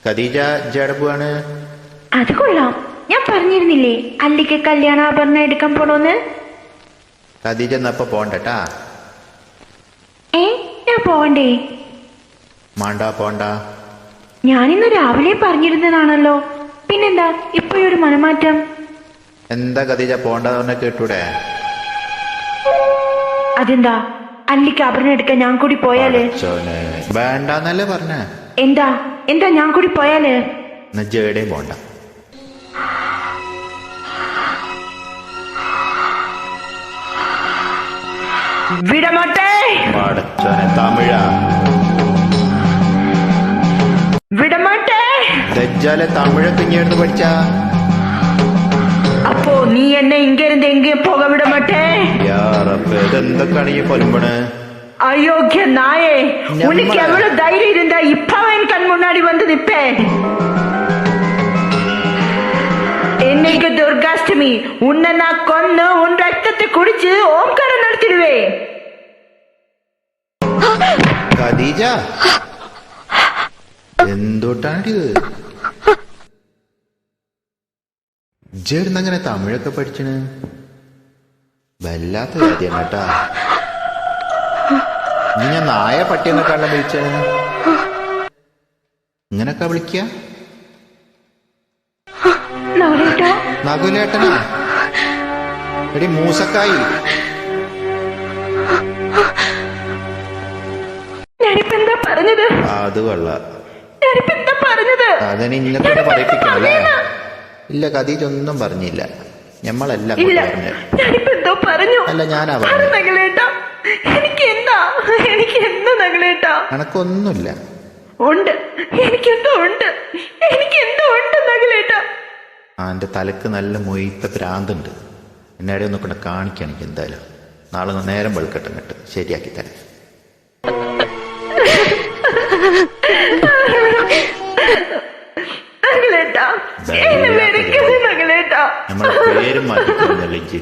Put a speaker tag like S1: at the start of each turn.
S1: ഖദീജ ജഡബുവാണ്.
S2: അത് കൊള്ളാം. ഞാൻ പറഞ്ഞിരുന്നില്ലേ അല്ലിക്ക് കല്യാണാഭരണം എടുക്കാൻ പോണോന്ന്.
S1: ഖദീജ എന്നപ്പ പോണ്ടട്ടാ.
S2: ഞാൻ പോവണ്ടേ?
S1: മാണ്ട പോണ്ട.
S2: ഞാനിന്ന് രാവിലെ പറഞ്ഞിരുന്നതാണല്ലോ, പിന്നെന്താ ഇപ്പോഴൊരു മനമാറ്റം?
S1: എന്താ ഖദീജ പോണ്ടെന്ന് പറഞ്ഞ കേട്ടൂടെ?
S2: അതെന്താ അല്ലിക്ക് ആഭരണം എടുക്കാൻ ഞാൻ കൂടി പോയാല്?
S1: വേണ്ടെന്നല്ലേ പറഞ്ഞ.
S2: എന്താ എന്താ ഞാൻ കൂടി പോയാല്?
S1: ജേടേം പോണ്ട.
S2: വിടമാട്ടെ.
S1: പടച്ചോനെ തമിഴ
S2: വിടമാട്ടെ.
S1: ദജ്ജാലെ തമിഴൊക്കെ ഇങ്ങെടുത്ത് പഠിച്ച.
S2: അപ്പോ നീ എന്നെ ഇങ്ങിരുന്ന് എങ്കേ പോക വിടമാട്ടെ.
S1: ഇതെന്തൊക്കെയാണ് ഈ പൊലമ്പണ്?
S2: അയോഗ്യ നായേ, ഉനക്ക് എவ்வளவு தைரியம் இருந்தா இப்ப என் கண் முன்னாடி வந்து நிப்பே. என்னைக்கு துர்காஷ்டமி உன்னை நான் கொன்னு உன் ரத்தத்தை குடிச்சு ஓம்காரம் நடத்திடுவே.
S1: ഖദീജ എന്തോട്ടാണിത്? ഇജ്ജെടുന്നങ്ങനെ തമിഴൊക്കെ പഠിച്ചണ്? വല്ലാത്ത കാര്യമാണ് കേട്ടാ. നീ ഞാൻ നായ പട്ടിയെന്നൊക്കെയാണല്ലോ വിളിച്ച. ഇങ്ങനൊക്കെ വിളിക്ക? നകുലേട്ടനാ? എടി മൂസക്കായി. അത് കൊള്ള. അതിന് ഇന്നത്തെ പറയിപ്പിക്കണല്ലേ? ഇല്ല, ഖദീജ ഒന്നും പറഞ്ഞില്ല. ഞമ്മളെല്ലാം പറഞ്ഞു. അല്ല, ഞാനാ പറഞ്ഞു. എനക്കൊന്നുമില്ല. എന്റെ തലക്ക് നല്ല മൊയ്ത്ത ഭ്രാന്തുണ്ട്. എന്നെ ഒന്ന് കൊണ്ട് കാണിക്കണം എനിക്ക് എന്തായാലും. നാളെ നേരം വെളുക്കട്ടെ, എന്നിട്ട് ശരിയാക്കി തരാം. നമ്മളെ പേരും മാറ്റി